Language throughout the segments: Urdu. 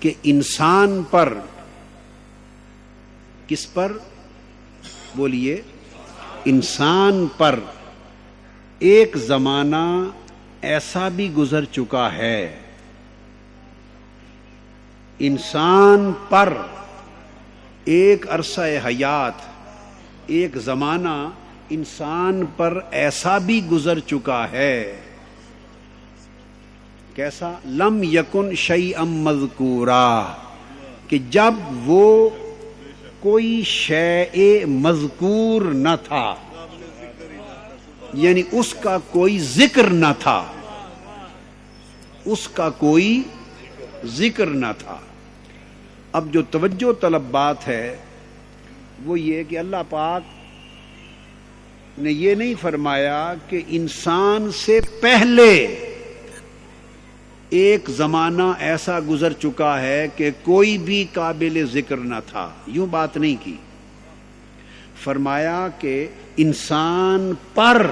کہ انسان پر، کس پر بولیے، انسان پر ایک زمانہ ایسا بھی گزر چکا ہے، انسان پر ایک عرصہ حیات، ایک زمانہ انسان پر ایسا بھی گزر چکا ہے، کیسا؟ لم یکن شیئا مذکورا، کہ جب وہ کوئی شیء مذکور نہ تھا، یعنی اس کا کوئی ذکر نہ تھا، اس کا کوئی ذکر نہ تھا۔ اب جو توجہ طلب بات ہے وہ یہ کہ اللہ پاک نے یہ نہیں فرمایا کہ انسان سے پہلے ایک زمانہ ایسا گزر چکا ہے کہ کوئی بھی قابل ذکر نہ تھا، یوں بات نہیں کی، فرمایا کہ انسان پر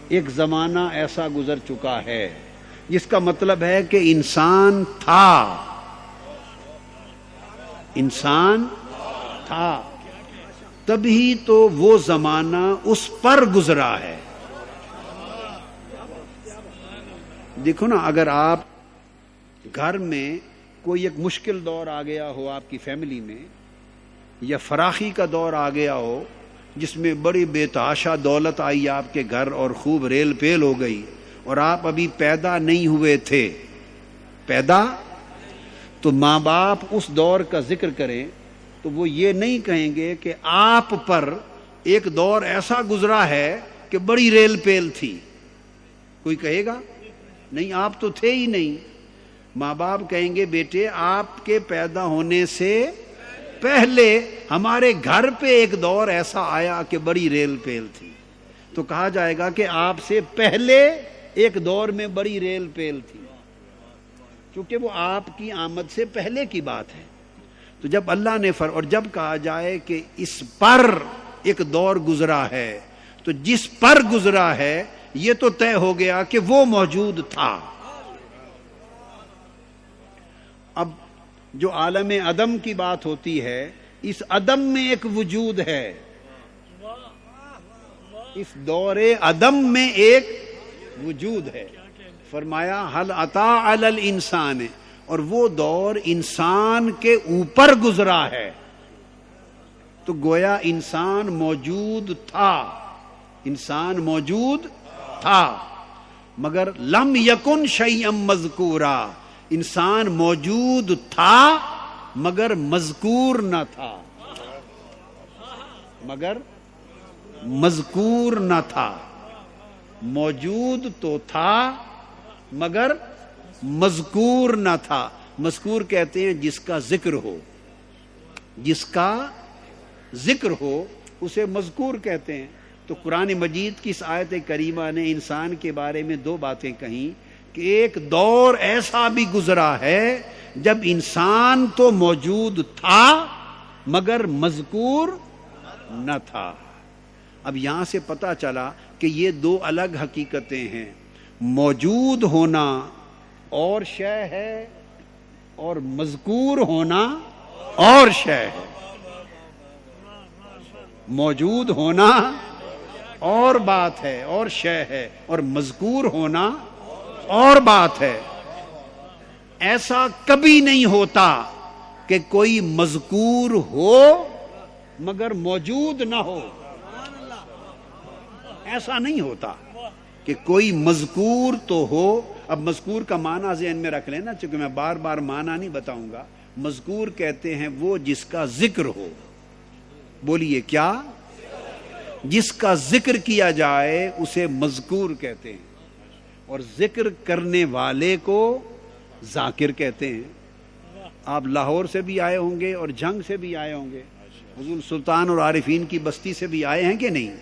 ایک زمانہ ایسا گزر چکا ہے، جس کا مطلب ہے کہ انسان تھا، انسان تھا، تبھی تو وہ زمانہ اس پر گزرا ہے۔ دیکھو نا، اگر آپ گھر میں کوئی ایک مشکل دور آ گیا ہو آپ کی فیملی میں، یا فراخی کا دور آ گیا ہو جس میں بڑی بے تحاشا دولت آئی آپ کے گھر اور خوب ریل پیل ہو گئی، اور آپ ابھی پیدا نہیں ہوئے تھے، پیدا، تو ماں باپ اس دور کا ذکر کریں تو وہ یہ نہیں کہیں گے کہ آپ پر ایک دور ایسا گزرا ہے کہ بڑی ریل پیل تھی، کوئی کہے گا؟ نہیں، آپ تو تھے ہی نہیں۔ ماں باپ کہیں گے بیٹے آپ کے پیدا ہونے سے پہلے ہمارے گھر پہ ایک دور ایسا آیا کہ بڑی ریل پیل تھی، تو کہا جائے گا کہ آپ سے پہلے ایک دور میں بڑی ریل پیل تھی، کیونکہ وہ آپ کی آمد سے پہلے کی بات ہے۔ تو جب اللہ نے اور جب کہا جائے کہ اس پر ایک دور گزرا ہے، تو جس پر گزرا ہے یہ تو طے ہو گیا کہ وہ موجود تھا۔ اب جو عالم عدم کی بات ہوتی ہے، اس عدم میں ایک وجود ہے، اس دور عدم میں ایک وجود ہے۔ فرمایا حل عطا علی الانسان، اور وہ دور انسان کے اوپر گزرا ہے، تو گویا انسان موجود تھا، انسان موجود تھا، مگر لم یکن شیئا مذکورا، انسان موجود تھا مگر مذکور نہ تھا، مگر مذکور نہ تھا۔ موجود تو تھا مگر مذکور نہ تھا۔ مذکور کہتے ہیں جس کا ذکر ہو، جس کا ذکر ہو اسے مذکور کہتے ہیں۔ تو قرآن مجید کی اس آیت کریمہ نے انسان کے بارے میں دو باتیں کہیں کہ ایک دور ایسا بھی گزرا ہے جب انسان تو موجود تھا مگر مذکور نہ تھا۔ اب یہاں سے پتہ چلا کہ یہ دو الگ حقیقتیں ہیں، موجود ہونا اور شے ہے، اور مذکور ہونا اور شے ہے۔ موجود ہونا اور بات ہے اور شے ہے، اور مذکور ہونا اور بات ہے۔ ایسا کبھی نہیں ہوتا کہ کوئی مذکور ہو مگر موجود نہ ہو، ایسا نہیں ہوتا کہ کوئی مذکور تو ہو۔ اب مذکور کا معنی ذہن میں رکھ لینا، چونکہ میں بار بار معنی نہیں بتاؤں گا۔ مذکور کہتے ہیں وہ جس کا ذکر ہو، بولیے کیا؟ جس کا ذکر کیا جائے اسے مذکور کہتے ہیں، اور ذکر کرنے والے کو ذاکر کہتے ہیں۔ آپ لاہور سے بھی آئے ہوں گے اور جھنگ سے بھی آئے ہوں گے، حضور سلطان اور عارفین کی بستی سے بھی آئے ہیں کہ نہیں؟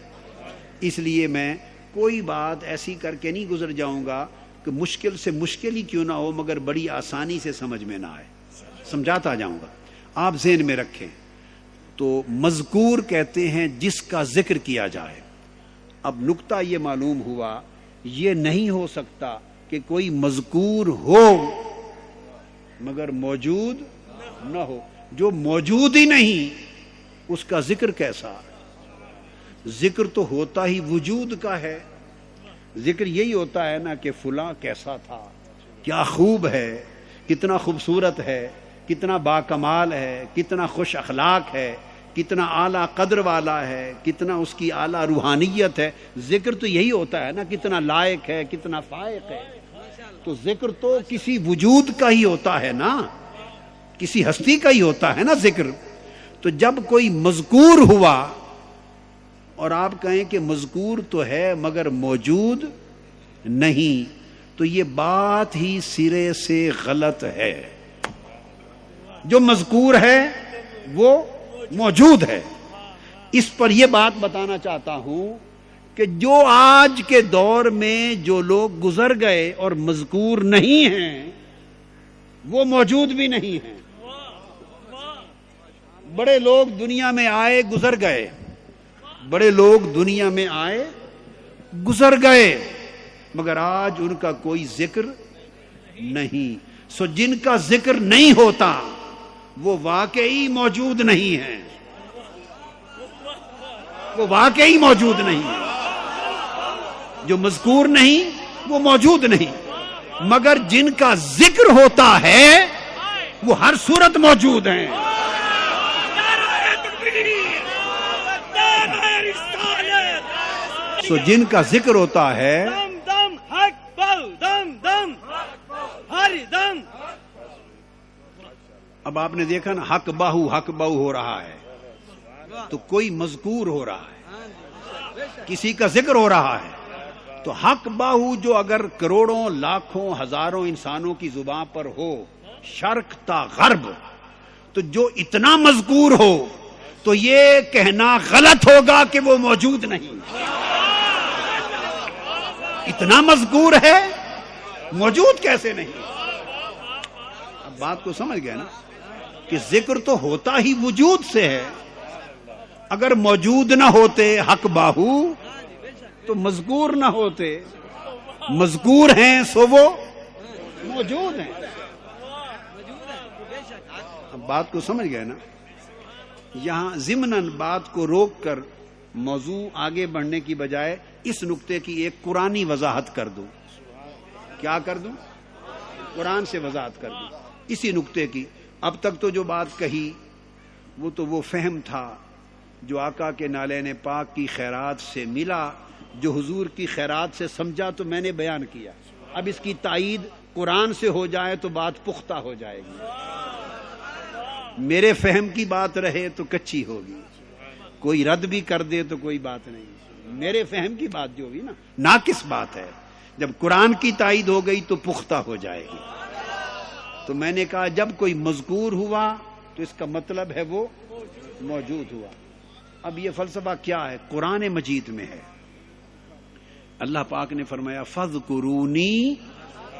اس لیے میں کوئی بات ایسی کر کے نہیں گزر جاؤں گا کہ مشکل سے مشکل ہی کیوں نہ ہو مگر بڑی آسانی سے سمجھ میں نہ آئے، سمجھاتا جاؤں گا، آپ ذہن میں رکھیں۔ تو مذکور کہتے ہیں جس کا ذکر کیا جائے۔ اب نکتہ یہ معلوم ہوا، یہ نہیں ہو سکتا کہ کوئی مذکور ہو مگر موجود نہ ہو. جو موجود ہی نہیں اس کا ذکر کیسا؟ ذکر تو ہوتا ہی وجود کا ہے. ذکر یہی ہوتا ہے نا کہ فلاں کیسا تھا، کیا خوب ہے، کتنا خوبصورت ہے، کتنا باکمال ہے، کتنا خوش اخلاق ہے، کتنا اعلیٰ قدر والا ہے، کتنا اس کی اعلیٰ روحانیت ہے. ذکر تو یہی ہوتا ہے نا، کتنا لائق ہے، کتنا فائق ہے. تو ذکر تو کسی وجود کا ہی ہوتا ہے نا، کسی ہستی کا ہی ہوتا ہے نا ذکر. تو جب کوئی مذکور ہوا اور آپ کہیں کہ مذکور تو ہے مگر موجود نہیں، تو یہ بات ہی سرے سے غلط ہے. جو مذکور ہے وہ موجود ہے. اس پر یہ بات بتانا چاہتا ہوں کہ جو آج کے دور میں جو لوگ گزر گئے اور مذکور نہیں ہیں وہ موجود بھی نہیں ہیں. بڑے لوگ دنیا میں آئے گزر گئے، بڑے لوگ دنیا میں آئے گزر گئے، مگر آج ان کا کوئی ذکر نہیں. سو جن کا ذکر نہیں ہوتا وہ واقعی موجود نہیں ہیں، وہ واقعی موجود نہیں ہیں. جو مذکور نہیں وہ موجود نہیں، مگر جن کا ذکر ہوتا ہے وہ ہر صورت موجود ہیں. سو جن کا ذکر ہوتا ہے اب آپ نے دیکھا نا حق باہو ہو رہا ہے تو کوئی مذکور ہو رہا ہے، کسی کا ذکر ہو رہا ہے. تو حق باہو جو اگر کروڑوں لاکھوں ہزاروں انسانوں کی زبان پر ہو شرق تا غرب، تو جو اتنا مذکور ہو تو یہ کہنا غلط ہوگا کہ وہ موجود نہیں. اتنا مذکور ہے موجود کیسے نہیں؟ اب بات کو سمجھ گئے نا کہ ذکر تو ہوتا ہی وجود سے ہے. اگر موجود نہ ہوتے حق باہو تو مذکور نہ ہوتے. مذکور ہیں سو وہ موجود ہیں. اب بات کو سمجھ گئے نا. یہاں ضمناً بات کو روک کر موضوع آگے بڑھنے کی بجائے اس نقطے کی ایک قرآنی وضاحت کر دوں. کیا کر دوں؟ قرآن سے وضاحت کر دوں اسی نقطے کی. اب تک تو جو بات کہی وہ تو وہ فہم تھا جو آقا کے نالین پاک کی خیرات سے ملا، جو حضور کی خیرات سے سمجھا تو میں نے بیان کیا. اب اس کی تائید قرآن سے ہو جائے تو بات پختہ ہو جائے گی. میرے فہم کی بات رہے تو کچی ہوگی، کوئی رد بھی کر دے تو کوئی بات نہیں. میرے فہم کی بات جو ہوگی نا ناقص بات ہے، جب قرآن کی تائید ہو گئی تو پختہ ہو جائے گی. تو میں نے کہا جب کوئی مذکور ہوا تو اس کا مطلب ہے وہ موجود ہوا. اب یہ فلسفہ کیا ہے؟ قرآن مجید میں ہے. اللہ پاک نے فرمایا فَاذْكُرُونِي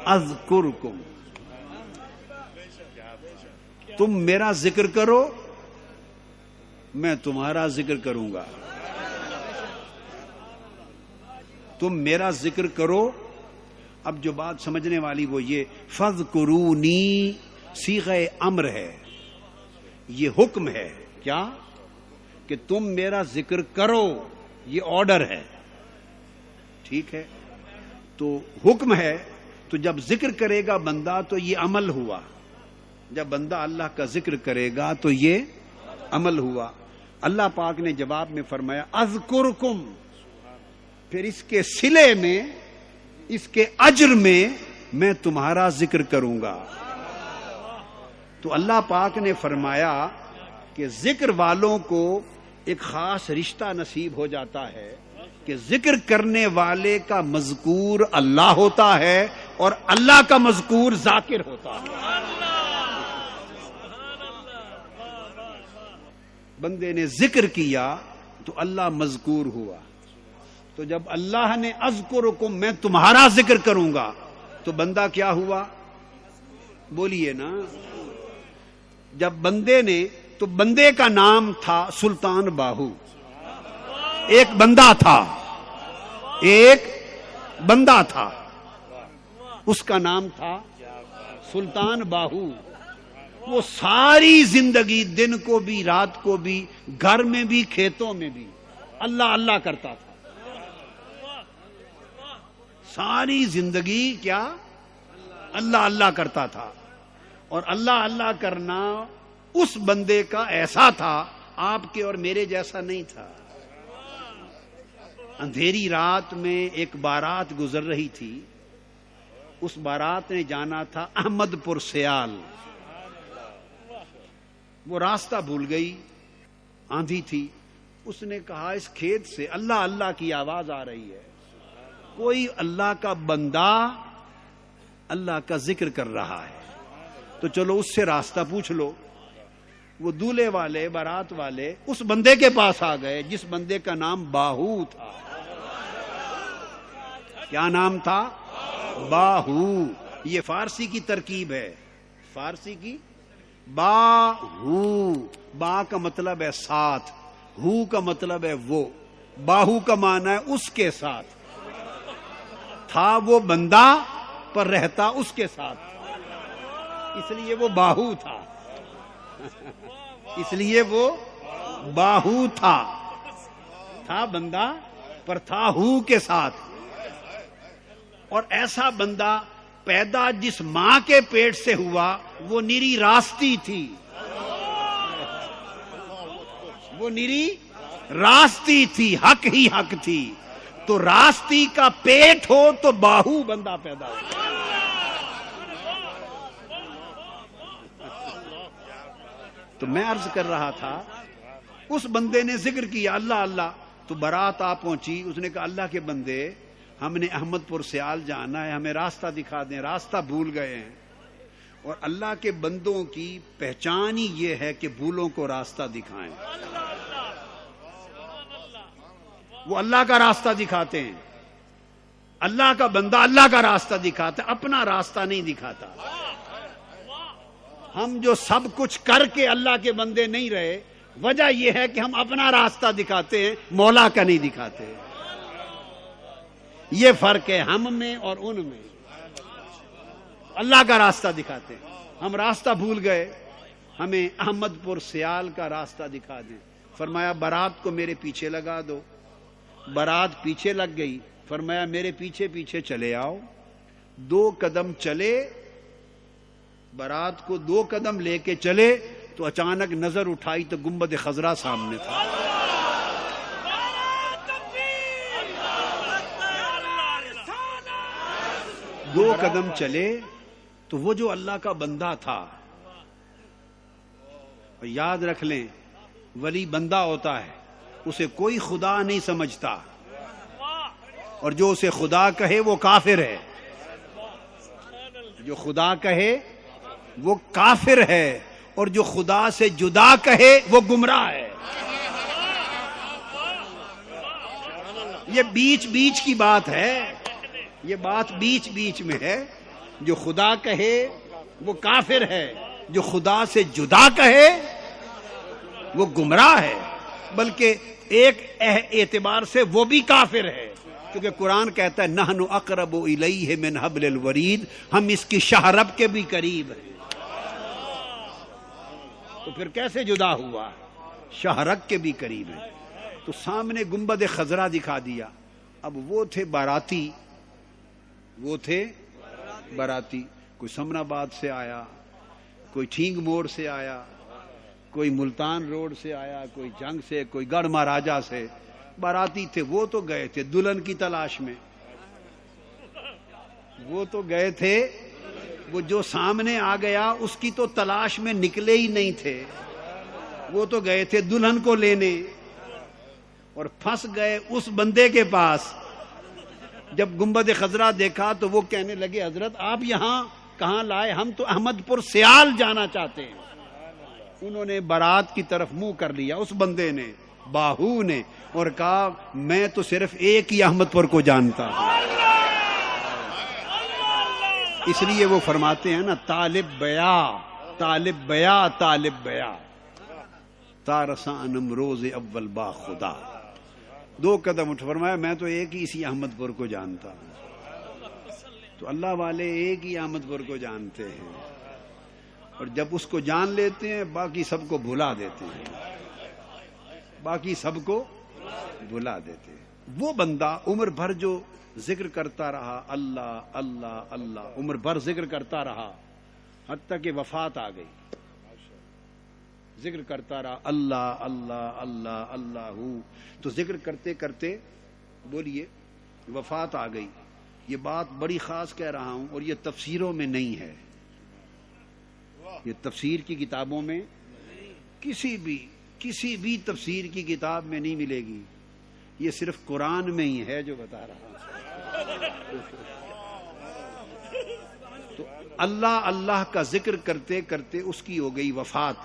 أَذْكُرْكُمْ، تم میرا ذکر کرو میں تمہارا ذکر کروں گا. تم میرا ذکر کرو. اب جو بات سمجھنے والی وہ یہ فَاذْكُرُونِي صیغہ امر ہے، یہ حکم ہے. کیا؟ کہ تم میرا ذکر کرو، یہ آرڈر ہے. ٹھیک ہے، تو حکم ہے. تو جب ذکر کرے گا بندہ تو یہ عمل ہوا. جب بندہ اللہ کا ذکر کرے گا تو یہ عمل ہوا. اللہ پاک نے جواب میں فرمایا اذکرکم، پھر اس کے صلے میں، اس کے اجر میں تمہارا ذکر کروں گا. تو اللہ پاک نے فرمایا کہ ذکر والوں کو ایک خاص رشتہ نصیب ہو جاتا ہے کہ ذکر کرنے والے کا مذکور اللہ ہوتا ہے اور اللہ کا مذکور ذاکر ہوتا ہے. بندے نے ذکر کیا تو اللہ مذکور ہوا. تو جب اللہ نے اذکرکم، میں تمہارا ذکر کروں گا، تو بندہ کیا ہوا؟ بولیے نا. جب بندے نے، تو بندے کا نام تھا سلطان باہو. ایک بندہ تھا، ایک بندہ تھا، اس کا نام تھا سلطان باہو. وہ ساری زندگی دن کو بھی رات کو بھی گھر میں بھی کھیتوں میں بھی اللہ اللہ کرتا تھا. ساری زندگی کیا اللہ اللہ کرتا تھا. اور اللہ اللہ کرنا اس بندے کا ایسا تھا، آپ کے اور میرے جیسا نہیں تھا. اندھیری رات میں ایک بارات گزر رہی تھی. اس بارات نے جانا تھا احمد پور سیال. وہ راستہ بھول گئی، آندھی تھی. اس نے کہا اس کھیت سے اللہ اللہ کی آواز آ رہی ہے، کوئی اللہ کا بندہ اللہ کا ذکر کر رہا ہے، تو چلو اس سے راستہ پوچھ لو. وہ دولہے والے بارات والے اس بندے کے پاس آ گئے جس بندے کا نام باہو تھا. کیا نام تھا؟ باہو. یہ فارسی کی ترکیب ہے، فارسی کی. باہو، با کا مطلب ہے ساتھ، ہو کا مطلب ہے وہ. باہو کا معنی ہے اس کے ساتھ. تھا وہ بندہ پر رہتا اس کے ساتھ، اس لیے وہ باہو تھا. اس لیے وہ باہو تھا بندہ پر تھا ہو کے ساتھ. اور ایسا بندہ پیدا جس ماں کے پیٹ سے ہوا وہ نری راستی تھی. وہ نری راستی تھی، حق ہی حق تھی. تو راستی کا پیٹ ہو تو باہو بندہ پیدا ہو. تو میں عرض کر رہا تھا، اس بندے نے ذکر کیا اللہ اللہ. تو بارات آ پہنچی. اس نے کہا اللہ کے بندے، ہم نے احمد پور سیال جانا ہے، ہمیں راستہ دکھا دیں، راستہ بھول گئے ہیں. اور اللہ کے بندوں کی پہچان ہی یہ ہے کہ بھولوں کو راستہ دکھائیں. وہ اللہ کا راستہ دکھاتے ہیں. اللہ کا بندہ اللہ کا راستہ دکھاتا ہے، اپنا راستہ نہیں دکھاتا. ہم جو سب کچھ کر کے اللہ کے بندے نہیں رہے، وجہ یہ ہے کہ ہم اپنا راستہ دکھاتے ہیں، مولا کا نہیں دکھاتے. یہ فرق ہے ہم میں اور ان میں. اللہ کا راستہ دکھاتے ہیں. ہم راستہ بھول گئے، ہمیں احمد پور سیال کا راستہ دکھا دیں. فرمایا بارات کو میرے پیچھے لگا دو. بارات پیچھے لگ گئی. فرمایا میرے پیچھے پیچھے چلے آؤ. 2 قدم چلے، بارات کو 2 قدم لے کے چلے تو اچانک نظر اٹھائی تو گنبد خضرا سامنے تھا. 2 قدم چلے تو وہ جو اللہ کا بندہ تھا، یاد رکھ لیں ولی بندہ ہوتا ہے، اسے کوئی خدا نہیں سمجھتا، اور جو اسے خدا کہے وہ کافر ہے. جو خدا کہے وہ کافر ہے، اور جو خدا سے جدا کہے وہ گمراہ ہے. یہ بیچ بیچ کی بات ہے، یہ بات بیچ بیچ میں ہے. جو خدا کہے وہ کافر ہے، جو خدا سے جدا کہے وہ گمراہ ہے. بلکہ ایک اعتبار سے وہ بھی کافر ہے، کیونکہ قرآن کہتا ہے نحن اقرب الیہ من حبل الورید، ہم اس کی شہرب کے بھی قریب ہیں. تو پھر کیسے جدا ہوا؟ شہرک کے بھی قریب ہیں. تو سامنے گنبد خضرا دکھا دیا. اب وہ تھے باراتی، کوئی سمن آباد سے آیا، کوئی ٹھینگ موڑ سے آیا، کوئی ملتان روڈ سے آیا، کوئی جنگ سے، کوئی گڑھ مہاراجہ سے. باراتی تھے. وہ تو گئے تھے دلہن کی تلاش میں. وہ تو گئے تھے، وہ جو سامنے آ گیا اس کی تو تلاش میں نکلے ہی نہیں تھے. وہ تو گئے تھے دلہن کو لینے، اور پھنس گئے اس بندے کے پاس. جب گنبد خضرا دیکھا تو وہ کہنے لگے حضرت آپ یہاں کہاں لائے؟ ہم تو احمد پور سیال جانا چاہتے ہیں. انہوں نے بارات کی طرف منہ کر لیا، اس بندے نے، باہو نے، اور کہا میں تو صرف ایک ہی احمد پور کو جانتا ہوں. اس لیے وہ فرماتے ہیں نا طالب بیا طالب بیا طالب بیا تارسانم روز اول با خدا. 2 قدم اٹھ فرمایا میں تو ایک ہی اسی احمد پور کو جانتا ہوں. تو اللہ والے ایک ہی احمد پور کو جانتے ہیں. اور جب اس کو جان لیتے ہیں باقی سب کو بھلا دیتے ہیں، باقی سب کو بھلا دیتے ہیں۔ وہ بندہ عمر بھر جو ذکر کرتا رہا، اللہ اللہ اللہ، عمر بھر ذکر کرتا رہا حتیٰ کہ وفات آ گئی، ذکر کرتا رہا اللہ اللہ اللہ اللہ، تو ذکر کرتے کرتے بولیے وفات آ گئی۔ یہ بات بڑی خاص کہہ رہا ہوں، اور یہ تفسیروں میں نہیں ہے، یہ تفسیر کی کتابوں میں کسی بھی تفسیر کی کتاب میں نہیں ملے گی، یہ صرف قرآن میں ہی ہے جو بتا رہا ہوں۔ تو اللہ اللہ کا ذکر کرتے کرتے اس کی ہو گئی وفات،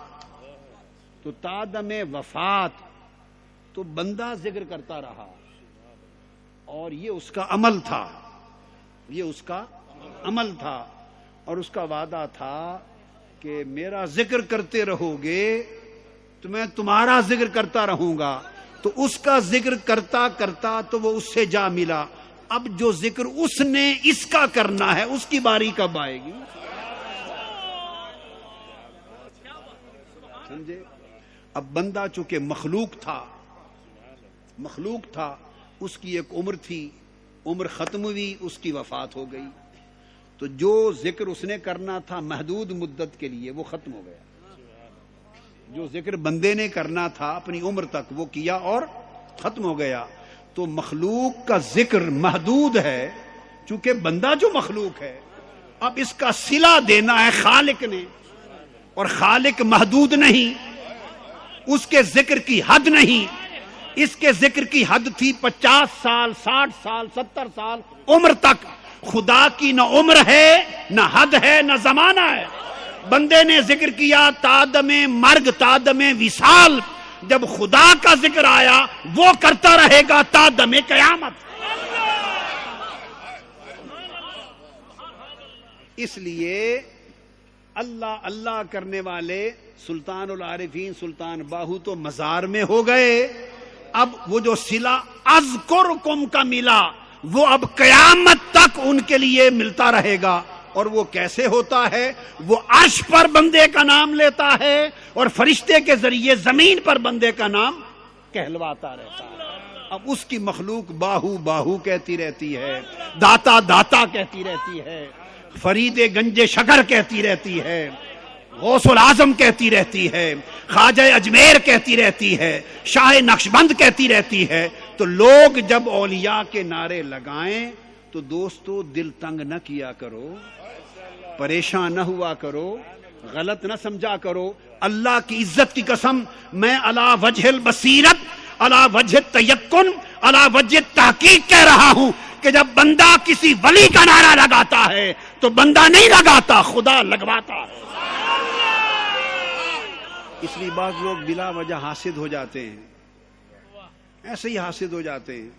تو تادم وفات تو بندہ ذکر کرتا رہا، اور یہ اس کا عمل تھا، یہ اس کا عمل تھا، اور اس کا وعدہ تھا کہ میرا ذکر کرتے رہو گے تو میں تمہارا ذکر کرتا رہوں گا۔ تو اس کا ذکر کرتا کرتا تو وہ اس سے جا ملا، اب جو ذکر اس نے اس کا کرنا ہے اس کی باری کب آئے گی؟ سمجھے؟ اب بندہ چونکہ مخلوق تھا، اس کی ایک عمر تھی، عمر ختم ہوئی، اس کی وفات ہو گئی، تو جو ذکر اس نے کرنا تھا محدود مدت کے لیے وہ ختم ہو گیا۔ جو ذکر بندے نے کرنا تھا اپنی عمر تک وہ کیا اور ختم ہو گیا۔ تو مخلوق کا ذکر محدود ہے، چونکہ بندہ جو مخلوق ہے، اب اس کا صلہ دینا ہے خالق نے، اور خالق محدود نہیں، اس کے ذکر کی حد نہیں، اس کے ذکر کی حد تھی 50 سال 60 سال 70 سال عمر تک۔ خدا کی نہ عمر ہے نہ حد ہے نہ زمانہ ہے، بندے نے ذکر کیا تادم مرگ تادم وصال، جب خدا کا ذکر آیا وہ کرتا رہے گا تادم قیامت۔ اس لیے اللہ اللہ کرنے والے سلطان العارفین سلطان باہو تو مزار میں ہو گئے، اب وہ جو صلہ اذکرکم کا ملا وہ اب قیامت تک ان کے لیے ملتا رہے گا۔ اور وہ کیسے ہوتا ہے؟ وہ عرش پر بندے کا نام لیتا ہے اور فرشتے کے ذریعے زمین پر بندے کا نام کہلواتا رہتا ہے۔ اب اس کی مخلوق باہو باہو کہتی رہتی ہے، داتا داتا کہتی رہتی ہے، فرید گنج شکر کہتی رہتی ہے، غوث العظم کہتی رہتی ہے، خواجہ اجمیر کہتی رہتی ہے، شاہ نقشبند کہتی رہتی ہے۔ تو لوگ جب اولیاء کے نعرے لگائیں تو دوستو دل تنگ نہ کیا کرو، پریشان نہ ہوا کرو، غلط نہ سمجھا کرو۔ اللہ کی عزت کی قسم میں علی وجہ البصیرت، علی وجہ التیقن، علی وجہ التحقیق کہہ رہا ہوں کہ جب بندہ کسی ولی کا نعرہ لگاتا ہے تو بندہ نہیں لگاتا، خدا لگواتا ہے۔ اس لیے بعض لوگ بلا وجہ حاسد ہو جاتے ہیں، ایسے ہی حاسد ہو جاتے ہیں،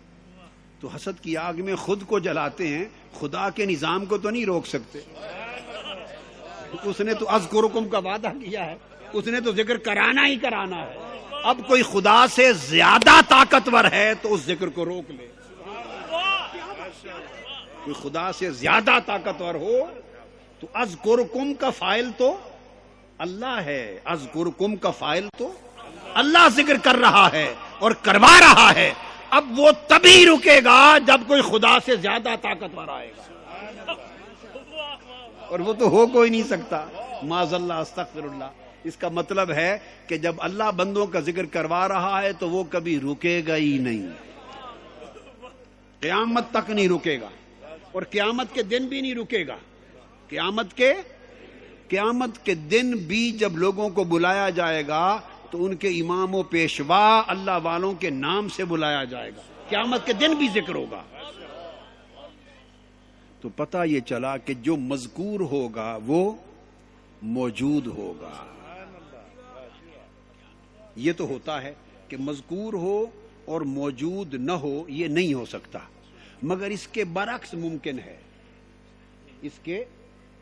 تو حسد کی آگ میں خود کو جلاتے ہیں، خدا کے نظام کو تو نہیں روک سکتے۔ اس نے تو اذکرکم کا وعدہ کیا ہے، اس نے تو ذکر کرانا ہی کرانا ہے۔ اب کوئی خدا سے زیادہ طاقتور ہے تو اس ذکر کو روک لے، کوئی خدا سے زیادہ طاقتور ہو تو اذکرکم کا فاعل تو اللہ ہے، اذکرکم کا فاعل تو اللہ ذکر کر رہا ہے اور کروا رہا ہے۔ اب وہ تبھی رکے گا جب کوئی خدا سے زیادہ طاقتور آئے گا، اور وہ تو ہو کوئی نہیں سکتا، معاذ اللہ استغفر اللہ۔ اس کا مطلب ہے کہ جب اللہ بندوں کا ذکر کروا رہا ہے تو وہ کبھی رکے گا ہی نہیں، قیامت تک نہیں رکے گا، اور قیامت کے دن بھی نہیں رکے گا۔ قیامت کے دن بھی جب لوگوں کو بلایا جائے گا تو ان کے امام و پیشوا اللہ والوں کے نام سے بلایا جائے گا، قیامت کے دن بھی ذکر ہوگا۔ تو پتہ یہ چلا کہ جو مذکور ہوگا وہ موجود ہوگا۔ یہ تو ہوتا ہے کہ مذکور ہو اور موجود نہ ہو، یہ نہیں ہو سکتا، مگر اس کے برعکس ممکن ہے، اس کے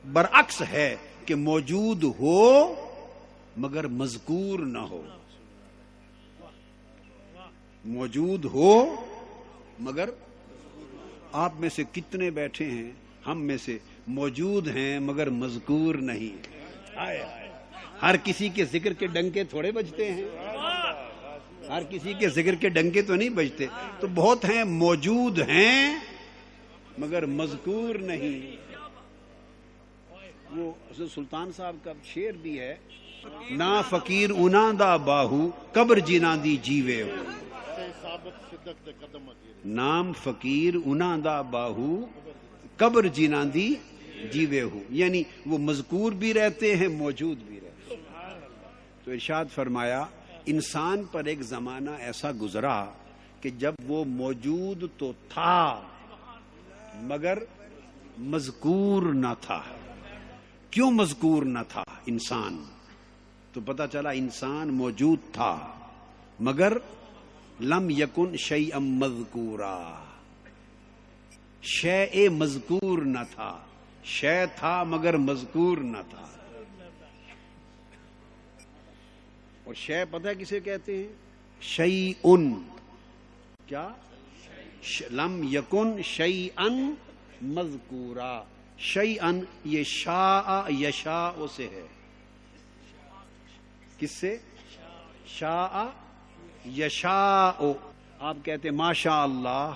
برعکس ہے کہ موجود ہو مگر مذکور نہ ہو، موجود ہو مگر آپ میں سے کتنے بیٹھے ہیں، ہم میں سے موجود ہیں مگر مذکور نہیں۔ آئے آئے ہر کسی کے ذکر کے ڈنکے تھوڑے بجتے ہیں، ہر کسی کے ذکر کے ڈنکے تو نہیں بجتے. تو بہت ہیں، موجود ہیں مگر مذکور نہیں. وہ حضرت سلطان صاحب کا شعر بھی ہے، نا فقیر انہاں دا باہو قبر جنہاں دی جیوے ہو. نام فقیر انہاں دا باہو قبر جنہاں دی جیوے ہو، یعنی وہ مذکور بھی رہتے ہیں، موجود بھی رہتے ہیں. تو ارشاد فرمایا انسان پر ایک زمانہ ایسا گزرا کہ جب وہ موجود تو تھا مگر مذکور نہ تھا. کیوں مذکور نہ تھا انسان؟ تو پتہ چلا انسان موجود تھا مگر لم یکن شیئا مذکورا، شیء مذکور نہ تھا. شے تھا مگر مذکور نہ تھا. اور شے پتہ ہے کسے کہتے ہیں؟ شیئن. کیا؟ لم یکن شیئا مذکورا. شیئن یہ شاء یشاء سے ہے. کس سے؟ شاء یشاء. آپ کہتے ہیں ماشاء اللہ،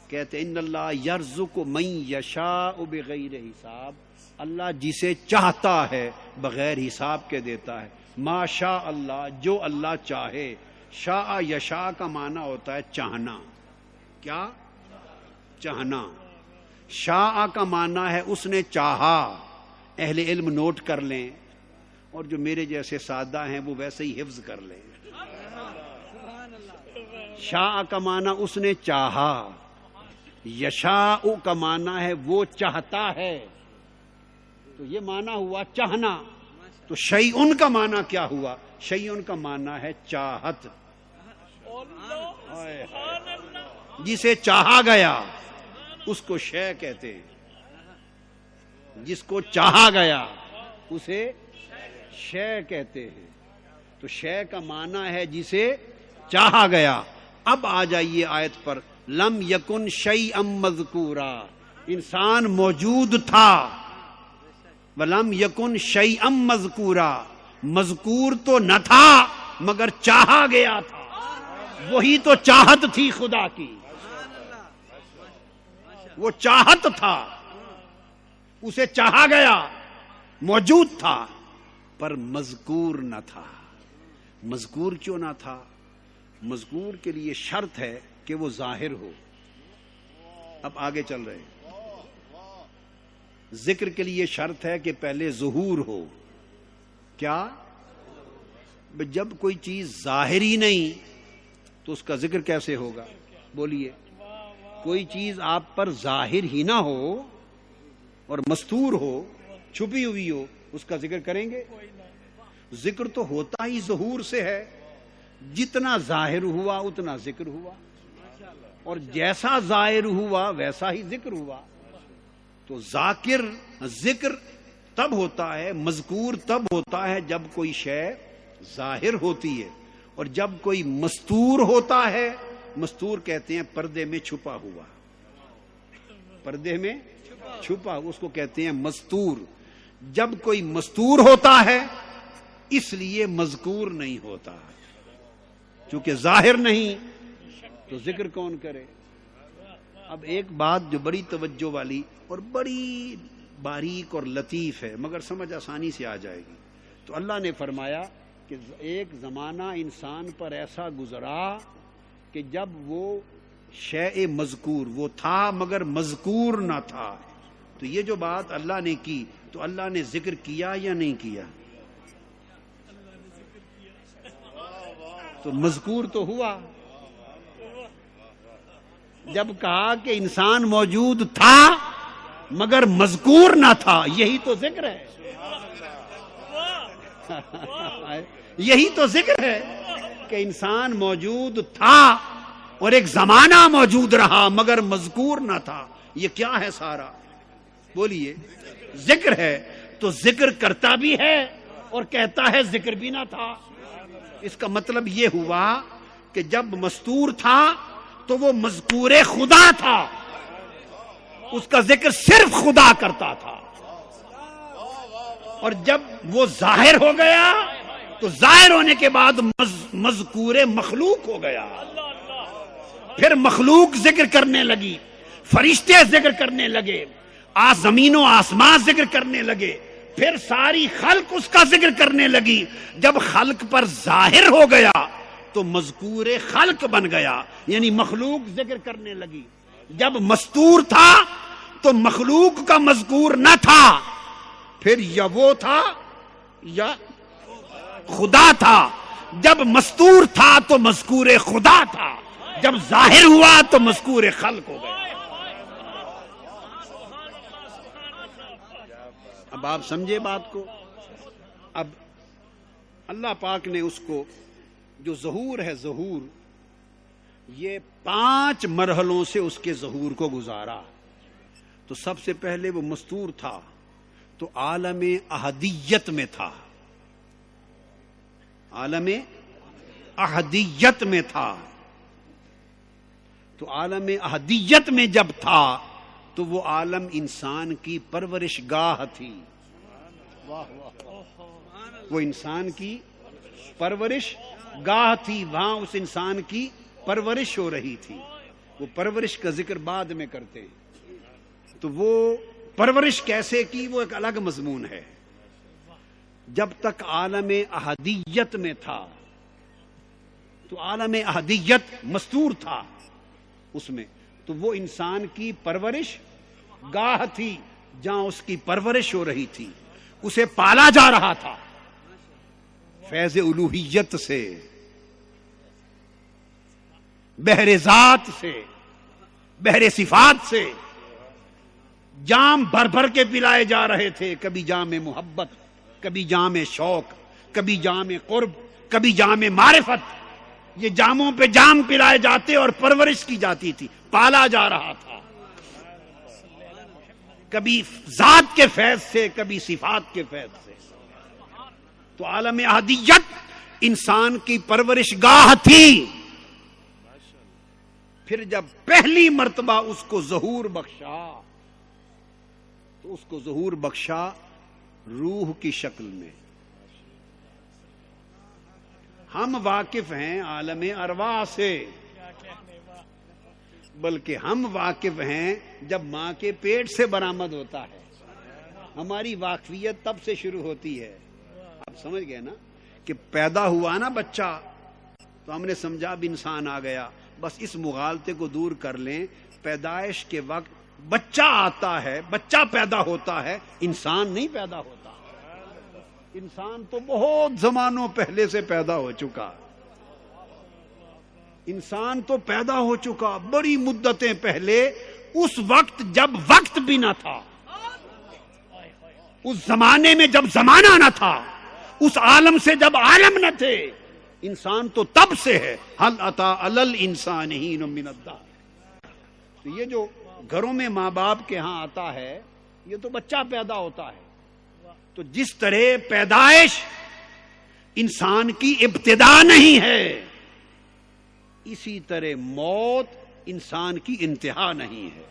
کہتے ان اللہ یرزق من یشاء بغیر حساب. اللہ جسے چاہتا ہے بغیر حساب کے دیتا ہے. ما شاء اللہ، جو اللہ چاہے. شاء یشاء کا معنی ہوتا ہے چاہنا. کیا؟ چاہنا. شاء کا معنی ہے اس نے چاہا. اہل علم نوٹ کر لیں، اور جو میرے جیسے سادہ ہیں وہ ویسے ہی حفظ کر لیں. شاء کا معنی اس نے چاہا. یشاء کا معنی ہے وہ چاہتا ہے. تو یہ معنی ہوا چاہنا. تو شیئن کا معنی کیا ہوا؟ شیئن کا معنی ہے چاہت. جسے چاہا گیا اس کو شے کہتے ہیں. جس کو چاہا گیا اسے شے کہتے ہیں. تو شے کا معنی ہے جسے چاہا گیا. اب آ جائیے آیت پر. لم یکن شیئا مذکورا، انسان موجود تھا. ولم یکن شیئا مذکورا، مذکور تو نہ تھا مگر چاہا گیا تھا. وہی تو چاہت تھی خدا کی. وہ چاہت تھا، اسے چاہا گیا، موجود تھا پر مذکور نہ تھا. مذکور کیوں نہ تھا؟ مذکور کے لیے شرط ہے کہ وہ ظاہر ہو. اب آگے چل رہے ہیں. ذکر کے لیے شرط ہے کہ پہلے ظہور ہو. کیا؟ جب کوئی چیز ظاہر ہی نہیں تو اس کا ذکر کیسے ہوگا؟ بولیے. کوئی چیز آپ پر ظاہر ہی نہ ہو اور مستور ہو، چھپی ہوئی ہو، اس کا ذکر کریں گے؟ ذکر تو ہوتا ہی ظہور سے ہے. جتنا ظاہر ہوا اتنا ذکر ہوا، اور جیسا ظاہر ہوا ویسا ہی ذکر ہوا. تو ذاکر ذکر تب ہوتا ہے، مذکور تب ہوتا ہے جب کوئی شے ظاہر ہوتی ہے. اور جب کوئی مستور ہوتا ہے، مستور کہتے ہیں پردے میں چھپا ہوا. پردے میں چھپا، اس کو کہتے ہیں مستور. جب کوئی مستور ہوتا ہے اس لیے مذکور نہیں ہوتا. چونکہ ظاہر نہیں تو ذکر کون کرے؟ اب ایک بات جو بڑی توجہ والی اور بڑی باریک اور لطیف ہے مگر سمجھ آسانی سے آ جائے گی. تو اللہ نے فرمایا کہ ایک زمانہ انسان پر ایسا گزرا کہ جب وہ شیء مذکور، وہ تھا مگر مذکور نہ تھا. تو یہ جو بات اللہ نے کی تو اللہ نے ذکر کیا یا نہیں کیا؟ تو مذکور تو ہوا. جب کہا کہ انسان موجود تھا مگر مذکور نہ تھا، یہی تو ذکر ہے. یہی تو ذکر ہے کہ انسان موجود تھا اور ایک زمانہ موجود رہا مگر مذکور نہ تھا. یہ کیا ہے سارا؟ بولیے. ذکر ہے. تو ذکر کرتا بھی ہے اور کہتا ہے ذکر بھی نہ تھا. اس کا مطلب یہ ہوا کہ جب مستور تھا تو وہ مذکور خدا تھا، اس کا ذکر صرف خدا کرتا تھا. اور جب وہ ظاہر ہو گیا تو ظاہر ہونے کے بعد مذکور مخلوق ہو گیا. پھر مخلوق ذکر کرنے لگی, فرشتے ذکر کرنے لگے, زمین و آسمان ذکر کرنے لگے, پھر ساری خلق اس کا ذکر کرنے لگی. جب خلق پر ظاہر ہو گیا تو مذکور خلق بن گیا, یعنی مخلوق ذکر کرنے لگی. جب مستور تھا تو مخلوق کا مذکور نہ تھا, پھر یا وہ تھا یا خدا تھا. جب مستور تھا تو مذکور خدا تھا, جب ظاہر ہوا تو مذکور خلق ہو گیا. اب آپ سمجھے بات کو. اب اللہ پاک نے اس کو جو ظہور ہے, ظہور یہ 5 مرحلوں سے اس کے ظہور کو گزارا. تو سب سے پہلے وہ مستور تھا تو عالم احدیت میں تھا, عالم احدیت میں تھا. تو عالم احدیت میں جب تھا تو وہ عالم انسان کی پرورش گاہ تھی. وہ انسان کی پرورش گاہ تھی, وہاں اس انسان کی پرورش ہو رہی تھی. وہ پرورش کا ذکر بعد میں کرتے ہیں. تو وہ پرورش کیسے کی وہ ایک الگ مضمون ہے. جب تک عالم احدیت میں تھا تو عالم احدیت مستور تھا اس میں, تو وہ انسان کی پرورش گاہ تھی جہاں اس کی پرورش ہو رہی تھی. اسے پالا جا رہا تھا فیض الوہیت سے, بحر ذات سے, بحر صفات سے. جام بھر بھر کے پلائے جا رہے تھے, کبھی جام محبت, کبھی جام شوق, کبھی جام قرب, کبھی جام معرفت. یہ جاموں پہ جام پلائے جاتے اور پرورش کی جاتی تھی, پالا جا رہا تھا. کبھی ذات کے فیض سے, کبھی صفات کے فیض سے. تو عالم احدیت انسان کی پرورش گاہ تھی. پھر جب پہلی مرتبہ اس کو ظہور بخشا تو اس کو ظہور بخشا روح کی شکل میں. ہم واقف ہیں عالم ارواح سے, بلکہ ہم واقف ہیں جب ماں کے پیٹ سے برآمد ہوتا ہے. ہماری واقفیت تب سے شروع ہوتی ہے. آپ سمجھ گئے نا کہ پیدا ہوا نا بچہ تو ہم نے سمجھا اب انسان آ گیا. بس اس مغالطے کو دور کر لیں. پیدائش کے وقت بچہ آتا ہے, بچہ پیدا ہوتا ہے, انسان نہیں پیدا ہوتا. انسان تو بہت زمانوں پہلے سے پیدا ہو چکا. انسان تو پیدا ہو چکا بڑی مدتیں پہلے, اس وقت جب وقت بھی نہ تھا, اس زمانے میں جب زمانہ نہ تھا, اس عالم سے جب عالم نہ تھے. انسان تو تب سے ہے. حل اتی علی الانسان حین من الدہر. تو یہ جو گھروں میں ماں باپ کے ہاں آتا ہے یہ تو بچہ پیدا ہوتا ہے. تو جس طرح پیدائش انسان کی ابتدا نہیں ہے, اسی طرح موت انسان کی انتہا نہیں ہے.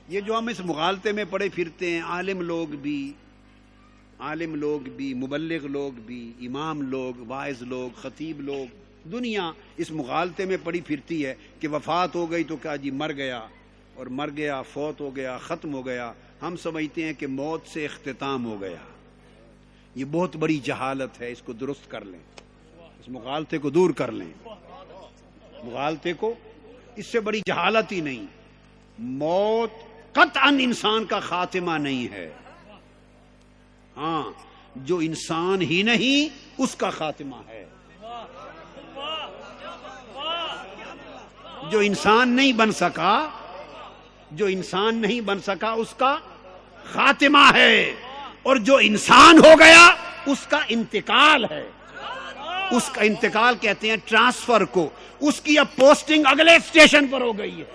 یہ جو ہم اس مغالطے میں پڑے پھرتے ہیں, عالم لوگ بھی, مبلغ لوگ بھی, امام لوگ, واعظ لوگ, خطیب لوگ, دنیا اس مغالطے میں پڑی پھرتی ہے کہ وفات ہو گئی تو کیا جی مر گیا, اور مر گیا, فوت ہو گیا, ختم ہو گیا. ہم سمجھتے ہیں کہ موت سے اختتام ہو گیا. یہ بہت بڑی جہالت ہے, اس کو درست کر لیں, اس مغالطے کو دور کر لیں. مغالطے کو, اس سے بڑی جہالت ہی نہیں. موت قطعاً انسان کا خاتمہ نہیں ہے. ہاں, جو انسان ہی نہیں اس کا خاتمہ ہے. جو انسان نہیں بن سکا, جو انسان نہیں بن سکا اس کا خاتمہ ہے. اور جو انسان ہو گیا اس کا انتقال ہے. اس کا انتقال کہتے ہیں ٹرانسفر کو. اس کی اب پوسٹنگ اگلے اسٹیشن پر ہو گئی ہے,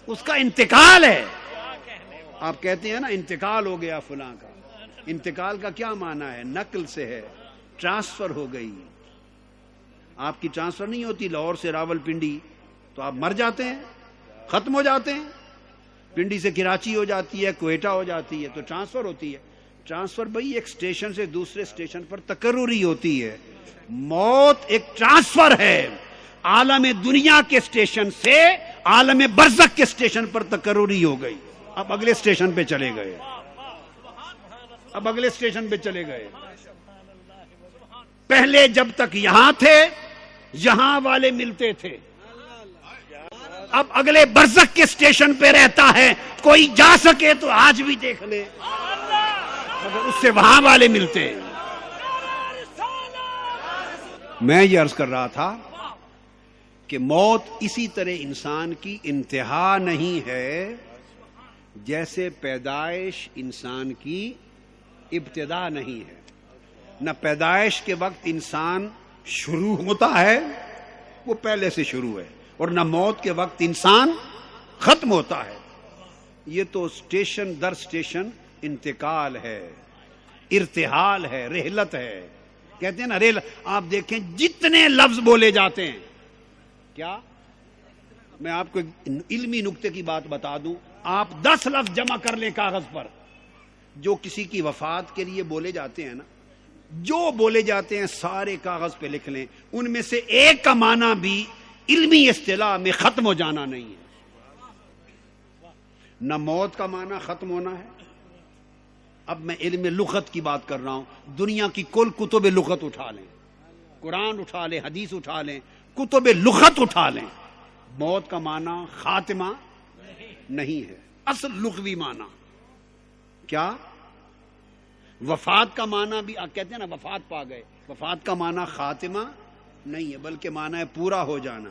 اس کا انتقال ہے. آپ کہتے ہیں نا انتقال ہو گیا فلاں کا. انتقال کا کیا معنی ہے؟ نقل سے ہے, ٹرانسفر ہو گئی. آپ کی ٹرانسفر نہیں ہوتی لاہور سے راول پنڈی تو آپ مر جاتے ہیں, ختم ہو جاتے ہیں. پنڈی سے کراچی ہو جاتی ہے، کوئٹہ ہو جاتی ہے، تو ٹرانسفر ہوتی ہے. ٹرانسفر بھائی ایک اسٹیشن سے دوسرے اسٹیشن پر تکرری ہوتی ہے. موت ایک ٹرانسفر ہے، عالم دنیا کے اسٹیشن سے عالم برزخ کے اسٹیشن پر تکرری ہو گئی. اب اگلے اسٹیشن پہ چلے گئے، اب اگلے اسٹیشن پہ چلے گئے. پہلے جب تک یہاں تھے یہاں والے ملتے تھے، اب اگلے برزخ کے اسٹیشن پہ رہتا ہے. کوئی جا سکے تو آج بھی دیکھ لے، مگر اس سے وہاں والے ملتے ہیں. میں یہ عرض کر رہا تھا کہ موت اسی طرح انسان کی انتہا نہیں ہے جیسے پیدائش انسان کی ابتدا نہیں ہے. نہ پیدائش کے وقت انسان شروع ہوتا ہے، وہ پہلے سے شروع ہے، اور نہ موت کے وقت انسان ختم ہوتا ہے. یہ تو اسٹیشن در اسٹیشن انتقال ہے، ارتحال ہے، رحلت ہے. کہتے ہیں نا ریل. آپ دیکھیں جتنے لفظ بولے جاتے ہیں، کیا میں آپ کو علمی نکتے کی بات بتا دوں، آپ 10 لفظ جمع کر لیں کاغذ پر جو کسی کی وفات کے لیے بولے جاتے ہیں نا، جو بولے جاتے ہیں سارے کاغذ پہ لکھ لیں، ان میں سے ایک کا معنی بھی علمی اصطلاح میں ختم ہو جانا نہیں ہے. نہ موت کا معنی ختم ہونا ہے. اب میں علم لغت کی بات کر رہا ہوں. دنیا کی کل کتب لغت اٹھا لیں، قرآن اٹھا لیں، حدیث اٹھا لیں، کتب لغت اٹھا لیں، موت کا معنی خاتمہ نہیں ہے. اصل لغوی معنی کیا؟ وفات کا معنی بھی کہتے ہیں نا وفات پا گئے، وفات کا معنی خاتمہ نہیں ہے، بلکہ معنی ہے پورا ہو جانا،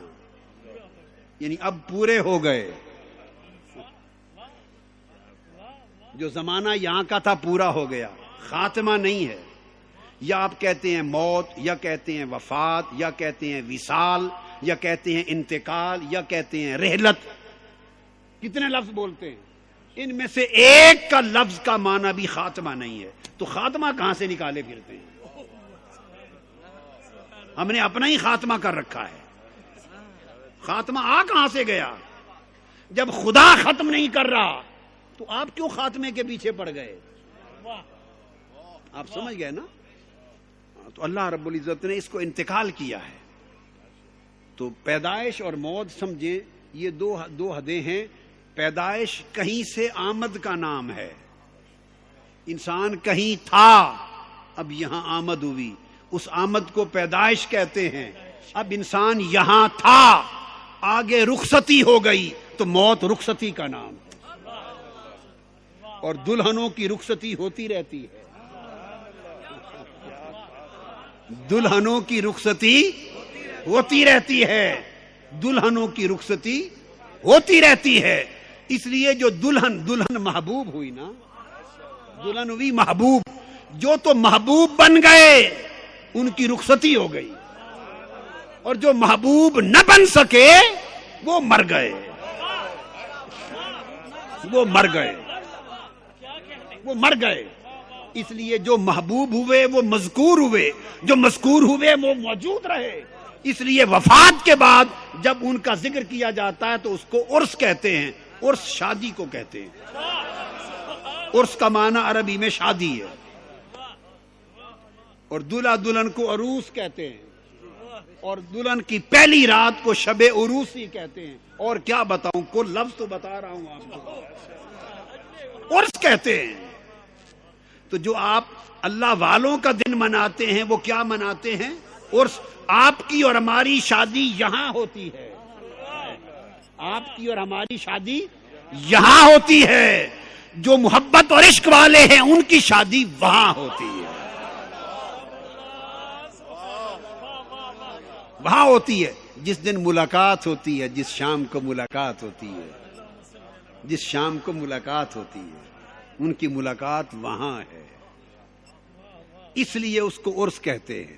یعنی اب پورے ہو گئے. جو زمانہ یہاں کا تھا پورا ہو گیا، خاتمہ نہیں ہے. یا آپ کہتے ہیں موت، یا کہتے ہیں وفات، یا کہتے ہیں وصال، یا کہتے ہیں انتقال، یا کہتے ہیں رحلت. کتنے لفظ بولتے ہیں، ان میں سے ایک کا لفظ کا معنی بھی خاتمہ نہیں ہے. تو خاتمہ کہاں سے نکالے پھرتے ہیں؟ ہم نے اپنا ہی خاتمہ کر رکھا ہے. خاتمہ آ کہاں سے گیا؟ جب خدا ختم نہیں کر رہا تو آپ کیوں خاتمے کے پیچھے پڑ گئے؟ آپ سمجھ گئے نا؟ تو اللہ رب العزت نے اس کو انتقال کیا ہے. تو پیدائش اور موت سمجھیں، یہ دو حدیں ہیں. پیدائش کہیں سے آمد کا نام ہے. انسان کہیں تھا، اب یہاں آمد ہوئی، اس آمد کو پیدائش کہتے ہیں. اب انسان یہاں تھا، آگے رخصتی ہو گئی، تو موت رخصتی کا نام ہے. اور دلہنوں کی رخصتی ہوتی رہتی ہے، دلہنوں کی رخصتی ہوتی رہتی ہے، دلہنوں کی رخصتی ہوتی رہتی ہے. اس لیے جو دلہن محبوب ہوئی نا، دلہن ہوئی محبوب، جو تو محبوب بن گئے ان کی رخصتی ہو گئی، اور جو محبوب نہ بن سکے وہ مر گئے، وہ مر گئے، وہ مر گئے. اس لیے جو محبوب ہوئے وہ مذکور ہوئے، جو مذکور ہوئے وہ موجود رہے. اس لیے وفات کے بعد جب ان کا ذکر کیا جاتا ہے تو اس کو عرس کہتے ہیں. عرس شادی کو کہتے ہیں. عرس کا معنی عربی میں شادی ہے، اور دلہا دلہن کو عروس کہتے ہیں، اور دلہن کی پہلی رات کو شب عروسی کہتے ہیں. اور کیا بتاؤں، کل لفظ تو بتا رہا ہوں آپ کو، عرس کہتے ہیں. تو جو آپ اللہ والوں کا دن مناتے ہیں وہ کیا مناتے ہیں؟ عرس. آپ کی اور ہماری شادی یہاں ہوتی ہے، آپ کی اور ہماری شادی یہاں ہوتی ہے. جو محبت اور عشق والے ہیں ان کی شادی وہاں ہوتی ہے، وہاں ہوتی ہے. جس دن ملاقات ہوتی ہے، جس شام کو ملاقات ہوتی ہے، جس شام کو ملاقات ہوتی ہے، ان کی ملاقات وہاں ہے. اس لیے اس کو عرس کہتے ہیں.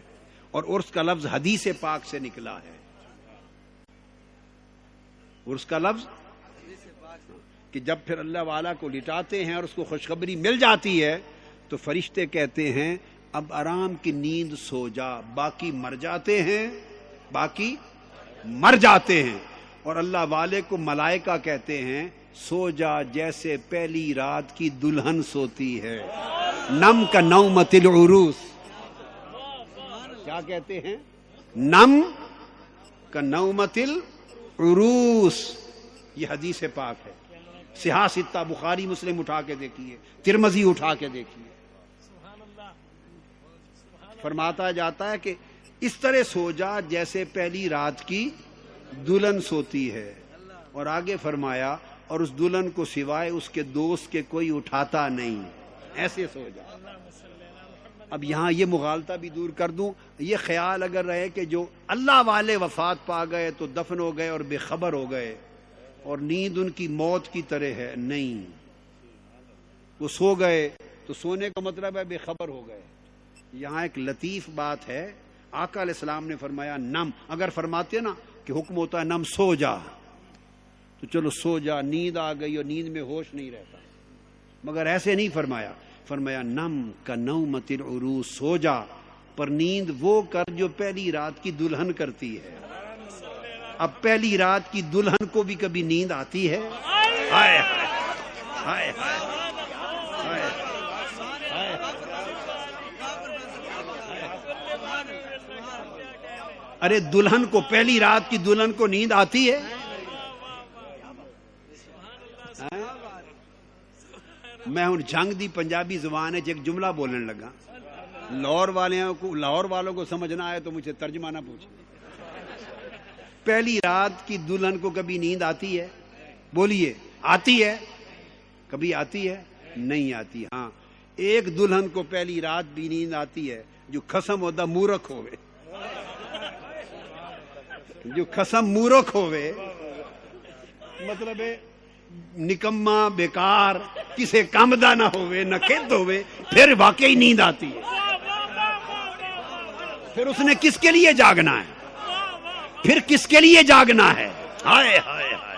اور عرس کا لفظ حدیث پاک سے نکلا ہے. عرس کا لفظ کہ جب پھر اللہ والا کو لٹاتے ہیں اور اس کو خوشخبری مل جاتی ہے تو فرشتے کہتے ہیں اب آرام کی نیند سو جا، باقی مر جاتے ہیں، باقی مر جاتے ہیں. اور اللہ والے کو ملائکہ کہتے ہیں سو جا جیسے پہلی رات کی دلہن سوتی ہے، نم کا نومت العروس. کیا کہتے ہیں؟ نم کا نومت العروس. یہ حدیث پاک ہے. صحاح ستہ، بخاری مسلم اٹھا کے دیکھیے، ترمذی اٹھا کے دیکھیے. فرماتا جاتا ہے کہ اس طرح سو جا جیسے پہلی رات کی دلہن سوتی ہے. اور آگے فرمایا اور اس دلہن کو سوائے اس کے دوست کے کوئی اٹھاتا نہیں، ایسے سو جا. اب یہاں یہ مغالطہ بھی دور کر دوں، یہ خیال اگر رہے کہ جو اللہ والے وفات پا گئے تو دفن ہو گئے اور بے خبر ہو گئے اور نیند ان کی موت کی طرح ہے، نہیں. وہ سو گئے تو سونے کا مطلب ہے بے خبر ہو گئے. یہاں ایک لطیف بات ہے. آقا علیہ السلام نے فرمایا نم. اگر فرماتے نا کہ حکم ہوتا ہے نم سو جا تو چلو سو جا، نیند آ گئی اور نیند میں ہوش نہیں رہتا، مگر ایسے نہیں فرمایا. فرمایا نم کا نومت العروس، سو جا پر نیند وہ کر جو پہلی رات کی دلہن کرتی ہے. اب پہلی رات کی دلہن کو بھی کبھی نیند آتی ہے؟ ہائے ہائے ہائے. ارے دلہن کو، پہلی رات کی دلہن کو نیند آتی ہے؟ میں ہوں جنگ دی پنجابی زبان ہے ایک جملہ بولنے لگا. لاہور والوں کو سمجھنا آئے تو مجھے ترجمہ نہ پوچھیں. پہلی رات کی دلہن کو کبھی نیند آتی ہے؟ بولیے، آتی ہے؟ کبھی آتی ہے؟ نہیں آتی. ہاں، ایک دلہن کو پہلی رات بھی نیند آتی ہے جو قسم ہوتا مورکھ ہوئے، جو قسم مورکھ ہوئے، مطلب ہے نکما، بیکار، کسے کام دا نہ ہوئے، نہ کھیت ہوئے، پھر واقعی نیند آتی ہے. پھر اس نے کس کے لیے جاگنا ہے؟ پھر کس کے لیے جاگنا ہے؟ ہائے ہائے ہائے.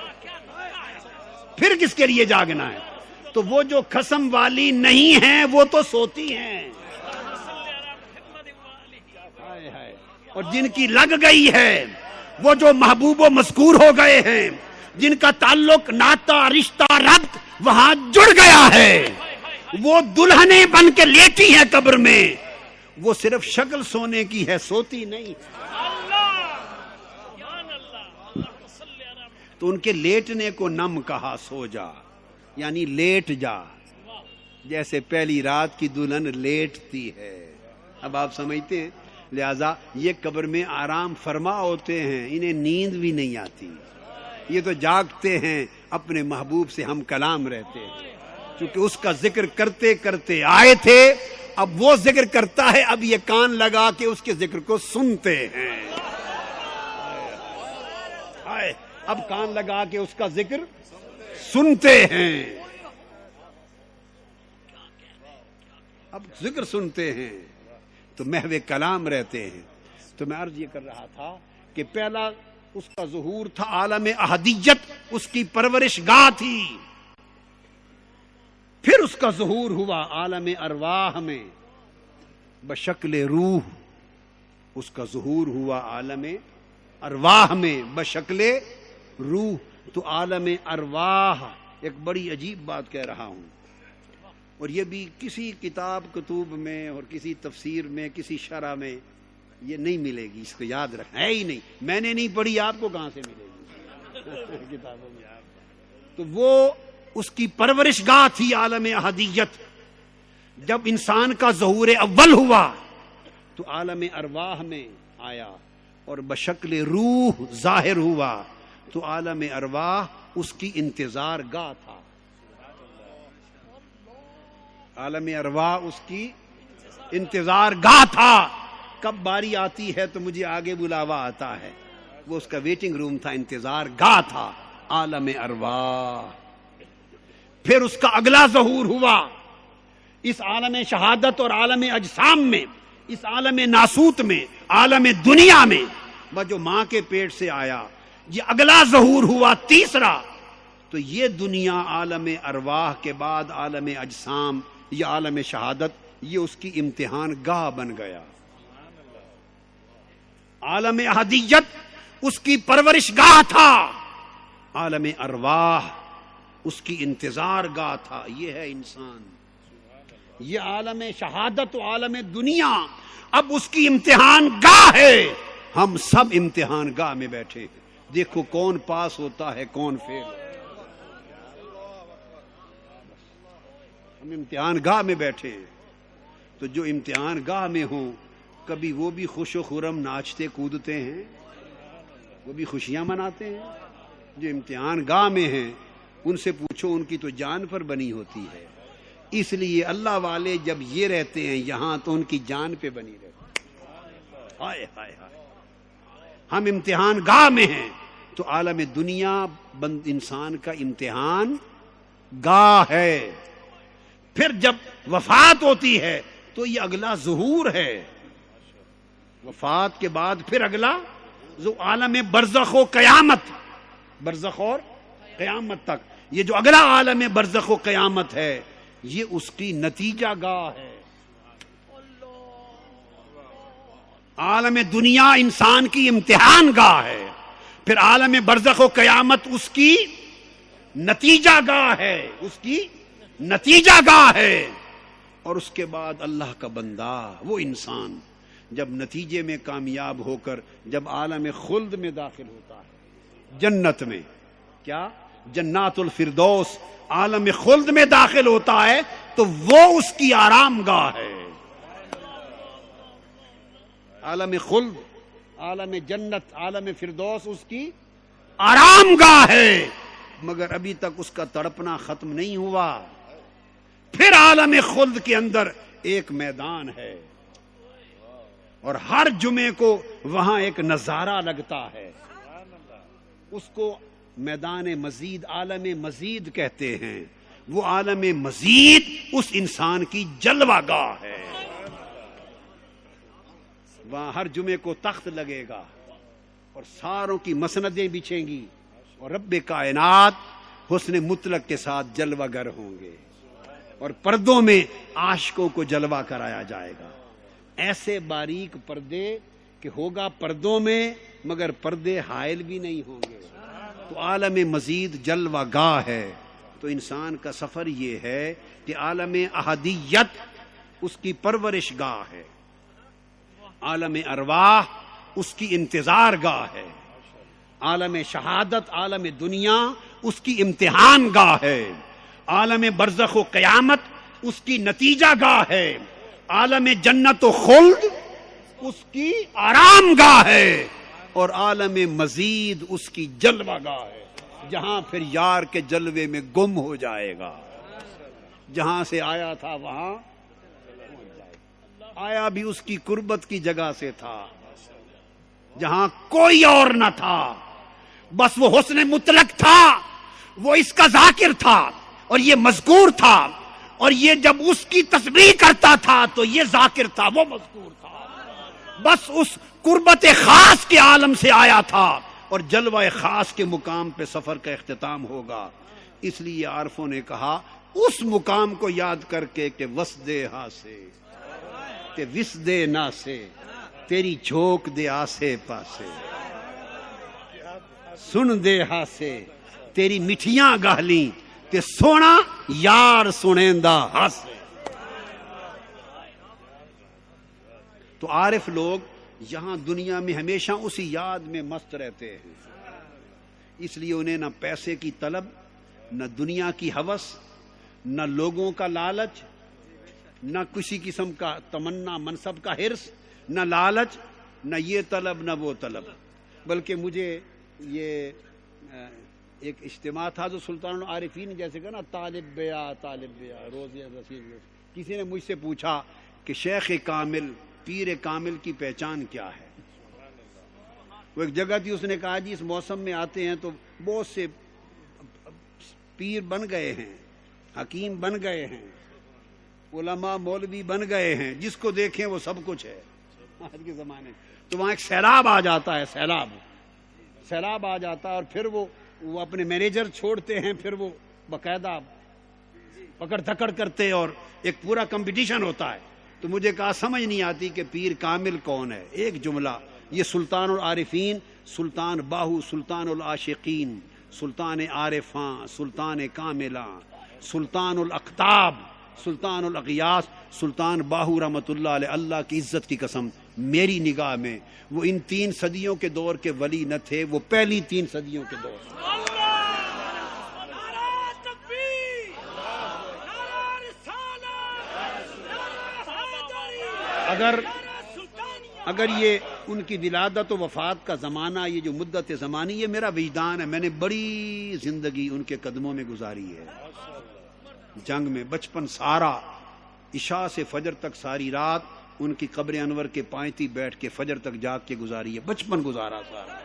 پھر کس کے لیے جاگنا ہے؟ تو وہ جو قسم والی نہیں ہیں وہ تو سوتی ہیں، اور جن کی لگ گئی ہے، وہ جو محبوب و مذکور ہو گئے ہیں، جن کا تعلق، ناتا، رشتہ، ربط وہاں جڑ گیا ہے، وہ دلہنیں بن کے لیٹی ہیں قبر میں. وہ صرف شکل سونے کی ہے، سوتی نہیں. تو ان کے لیٹنے کو نم کہا، سو جا یعنی لیٹ جا جیسے پہلی رات کی دلہن لیٹتی ہے. اب آپ سمجھتے ہیں، لہذا یہ قبر میں آرام فرما ہوتے ہیں، انہیں نیند بھی نہیں آتی. یہ تو جاگتے ہیں، اپنے محبوب سے ہم کلام رہتے ہیں، کیونکہ اس کا ذکر کرتے کرتے آئے تھے. اب وہ ذکر کرتا ہے، اب یہ کان لگا کے اس کے ذکر کو سنتے ہیں. اب کان لگا کے اس کا ذکر سنتے ہیں، اب ذکر سنتے ہیں تو محو کلام رہتے ہیں. تو میں عرض یہ کر رہا تھا کہ پہلا اس کا ظہور تھا عالم احدیت، اس کی پرورش گاہ تھی. پھر اس کا ظہور ہوا عالم ارواح میں بشکل روح. اس کا ظہور ہوا عالم ارواح میں بشکل روح. تو عالم ارواح ایک بڑی عجیب بات کہہ رہا ہوں، اور یہ بھی کسی کتاب کتب میں اور کسی تفسیر میں، کسی شرح میں یہ نہیں ملے گی. اس کو یاد رکھنا ہے ہی نہیں. میں نے نہیں پڑھی، آپ کو کہاں سے ملے گی کتابوں میں. تو وہ اس کی پرورش گاہ تھی عالم احدیت. جب انسان کا ظہور اول ہوا تو عالم ارواح میں آیا اور بشکل روح ظاہر ہوا. تو عالم ارواح اس کی انتظار گاہ تھا. عالم ارواح اس کی انتظار گاہ تھا. کب باری آتی ہے تو مجھے آگے بلاوا آتا ہے. وہ اس کا ویٹنگ روم تھا، انتظار گاہ تھا عالم ارواح. پھر اس کا اگلا ظہور ہوا اس عالم شہادت اور عالم اجسام میں، اس عالم ناسوت میں، عالم دنیا میں، وہ جو ماں کے پیٹ سے آیا. یہ اگلا ظہور ہوا تیسرا. تو یہ دنیا عالم ارواح کے بعد عالم اجسام، یہ عالم شہادت، یہ اس کی امتحان گاہ بن گیا. عالم احدیت اس کی پرورش گاہ تھا، عالم ارواح اس کی انتظار گاہ تھا. یہ ہے انسان. یہ عالم شہادت و عالم دنیا اب اس کی امتحان گاہ ہے. ہم سب امتحان گاہ میں بیٹھے ہیں. دیکھو کون پاس ہوتا ہے کون فیل. ہم امتحان گاہ میں بیٹھے ہیں. تو جو امتحان گاہ میں ہوں کبھی وہ بھی خوش و خرم ناچتے کودتے ہیں, وہ بھی خوشیاں مناتے ہیں. جو امتحان گاہ میں ہیں ان سے پوچھو, ان کی تو جان پر بنی ہوتی ہے. اس لیے اللہ والے جب یہ رہتے ہیں یہاں تو ان کی جان پہ بنی رہتی. ہائے ہائے ہائے, ہم امتحان گاہ میں ہیں تو عالم دنیا بند انسان کا امتحان گاہ ہے. پھر جب وفات ہوتی ہے تو یہ اگلا ظہور ہے. وفات کے بعد پھر اگلا جو عالم برزخ و قیامت, برزخ اور قیامت تک, یہ جو اگلا عالم برزخ و قیامت ہے یہ اس کی نتیجہ گاہ ہے. عالم دنیا انسان کی امتحان گاہ ہے, پھر عالم برزخ و قیامت اس کی نتیجہ گاہ ہے, اس کی نتیجہ گاہ ہے. اور اس کے بعد اللہ کا بندہ وہ انسان جب نتیجے میں کامیاب ہو کر جب عالم خلد میں داخل ہوتا ہے, جنت میں, کیا جنات الفردوس عالم خلد میں داخل ہوتا ہے تو وہ اس کی آرام گاہ ہے. عالم خلد, عالم جنت, عالم فردوس اس کی آرام گاہ ہے. مگر ابھی تک اس کا تڑپنا ختم نہیں ہوا. پھر عالم خلد کے اندر ایک میدان ہے اور ہر جمعے کو وہاں ایک نظارہ لگتا ہے. اس کو میدان مزید, عالم مزید کہتے ہیں. وہ عالم مزید اس انسان کی جلوہ گاہ ہے. وہاں ہر جمعے کو تخت لگے گا اور ساروں کی مسندیں بچھیں گی اور رب کائنات حسن مطلق کے ساتھ جلوہ گر ہوں گے اور پردوں میں عاشقوں کو جلوہ کرایا جائے گا. ایسے باریک پردے کہ ہوگا پردوں میں مگر پردے حائل بھی نہیں ہوں گے. تو عالم مزید جلوہ گاہ ہے. تو انسان کا سفر یہ ہے کہ عالم احدیت اس کی پرورش گاہ ہے, عالم ارواح اس کی انتظار گاہ ہے, عالم شہادت عالم دنیا اس کی امتحان گاہ ہے, عالم برزخ و قیامت اس کی نتیجہ گاہ ہے, عالم جنت و خلد اس کی آرام گاہ ہے, اور عالم مزید اس کی جلوہ گاہ ہے, جہاں پھر یار کے جلوے میں گم ہو جائے گا. جہاں سے آیا تھا وہاں آیا بھی اس کی قربت کی جگہ سے تھا, جہاں کوئی اور نہ تھا, بس وہ حسن مطلق تھا, وہ اس کا ذاکر تھا اور یہ مذکور تھا, اور یہ جب اس کی تسبیح کرتا تھا تو یہ ذاکر تھا, وہ مذکور تھا. بس اس قربت خاص کے عالم سے آیا تھا اور جلوہ خاص کے مقام پہ سفر کا اختتام ہوگا. اس لیے عارفوں نے کہا اس مقام کو یاد کر کے کہ وسدے ہاں سے کہ وسدے نہ سے تیری جھوک دے آسے پاسے, سن دے ہاں سے تیری مٹھیاں گالی تے سونا یار سنیندہ ہاں سے. تو عارف لوگ یہاں دنیا میں ہمیشہ اسی یاد میں مست رہتے ہیں. اس لیے انہیں نہ پیسے کی طلب, نہ دنیا کی ہوس, نہ لوگوں کا لالچ, نہ کسی قسم کا تمنا منصب کا حرص, نہ لالچ, نہ یہ طلب نہ وہ طلب. بلکہ مجھے یہ ایک اجتماع تھا جو سلطان العارفین جیسے کہ نا طالب بیا روز رسید, کسی نے مجھ سے پوچھا کہ شیخ کامل پیر کامل کی پہچان کیا ہے. وہ ایک جگہ تھی, اس نے کہا جی اس موسم میں آتے ہیں تو بہت سے پیر بن گئے ہیں, حکیم بن گئے ہیں, علماء مولوی بن گئے ہیں, جس کو دیکھیں وہ سب کچھ ہے آج کے زمانے. تو وہاں ایک سیلاب آ جاتا ہے, سیلاب آ جاتا ہے, اور پھر وہ اپنے مینیجر چھوڑتے ہیں, پھر وہ باقاعدہ پکڑ دھکڑ کرتے اور ایک پورا کمپٹیشن ہوتا ہے. تو مجھے کہا سمجھ نہیں آتی کہ پیر کامل کون ہے. ایک جملہ, یہ سلطان العارفین, سلطان باہو, سلطان العاشقین, سلطان عارفاں، سلطان کاملاں، سلطان الاقطاب، سلطان الاغیاث، سلطان باہو رحمۃ اللہ علیہ، اللہ کی عزت کی قسم میری نگاہ میں وہ ان 3 صدیوں کے دور کے ولی نہ تھے، وہ پہلی 3 صدیوں کے دور سے۔ اگر یہ ان کی ولادت و وفات کا زمانہ، یہ جو مدت زمانی، یہ میرا وجدان ہے، میں نے بڑی زندگی ان کے قدموں میں گزاری ہے، جنگ میں بچپن سارا، عشاء سے فجر تک ساری رات ان کی قبر انور کے پائنتی بیٹھ کے فجر تک جاگ کے گزاری ہے، بچپن گزارا سارا۔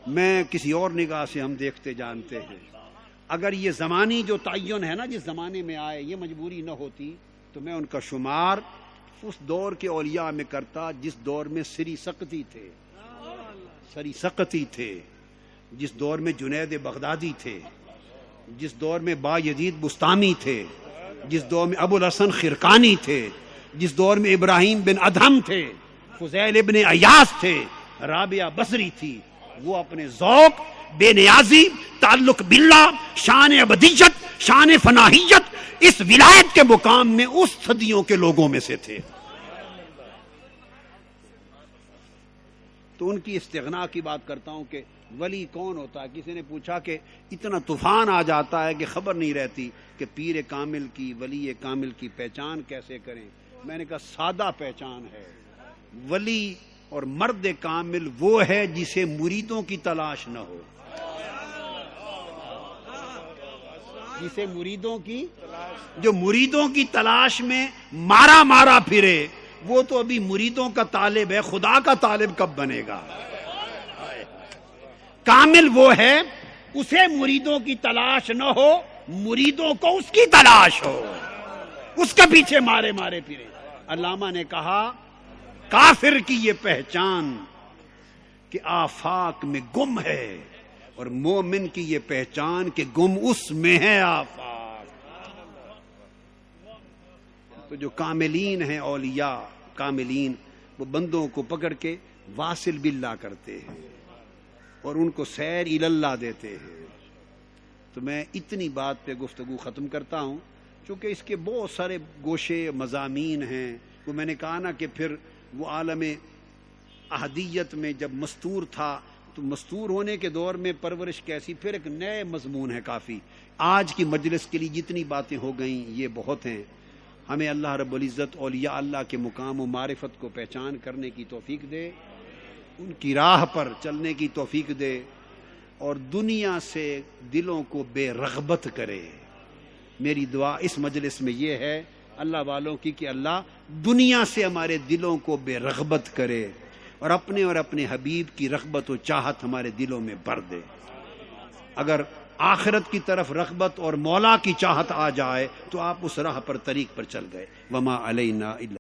میں کسی اور نگاہ سے ہم دیکھتے جانتے ہیں، اگر یہ زمانی جو تعین ہے نا، جس زمانے میں آئے، یہ مجبوری نہ ہوتی تو میں ان کا شمار اس دور کے اولیاء میں کرتا جس دور میں سری سقطی تھے، جس دور میں جنید بغدادی تھے، جس دور میں با یزید بستامی تھے، جس دور میں ابو الحسن خرقانی تھے، جس دور میں ابراہیم بن ادہم تھے، فضیل ابن عیاض تھے، رابعہ بصری تھی۔ وہ اپنے ذوق، بے نیازی، تعلق باللہ، شان ابدیت، شان فناہیت، اس ولایت کے مقام میں اس صدیوں کے لوگوں میں سے تھے۔ تو ان کی استغنا کی بات کرتا ہوں کہ ولی کون ہوتا ہے۔ کسی نے پوچھا کہ اتنا طوفان آ جاتا ہے کہ خبر نہیں رہتی کہ پیر کامل کی، ولی کامل کی پہچان کیسے کریں۔ میں نے کہا سادہ پہچان ہے، ولی اور مرد کامل وہ ہے جسے مریدوں کی تلاش نہ ہو، جسے جو مریدوں کی تلاش میں مارا پھرے، وہ تو ابھی مریدوں کا طالب ہے، خدا کا طالب کب بنے گا۔ کامل وہ ہے اسے مریدوں کی تلاش نہ ہو، مریدوں کو اس کی تلاش ہو، اس کے پیچھے مارے پھرے۔ علامہ نے کہا کافر کی یہ پہچان کہ آفاق میں گم ہے، اور مومن کی یہ پہچان کہ گم اس میں ہے آفاق۔ تو جو کاملین ہیں، اولیاء کاملین، وہ بندوں کو پکڑ کے واصل باللہ کرتے ہیں اور ان کو سیر اللہ دیتے ہیں۔ تو میں اتنی بات پہ گفتگو ختم کرتا ہوں، چونکہ اس کے بہت سارے گوشے مضامین ہیں۔ وہ میں نے کہا نا کہ پھر وہ عالم احدیت میں جب مستور تھا تو مستور ہونے کے دور میں پرورش کیسی، پھر ایک نئے مضمون ہے کافی۔ آج کی مجلس کے لیے جتنی باتیں ہو گئیں یہ بہت ہیں۔ ہمیں اللہ رب العزت اولیاء اللہ کے مقام و معرفت کو پہچان کرنے کی توفیق دے، ان کی راہ پر چلنے کی توفیق دے، اور دنیا سے دلوں کو بے رغبت کرے۔ میری دعا اس مجلس میں یہ ہے اللہ والوں کی کہ اللہ دنیا سے ہمارے دلوں کو بے رغبت کرے اور اپنے حبیب کی رغبت و چاہت ہمارے دلوں میں بھر دے۔ اگر آخرت کی طرف رغبت اور مولا کی چاہت آ جائے تو آپ اس راہ پر طریق پر چل گئے۔ وما علینا الا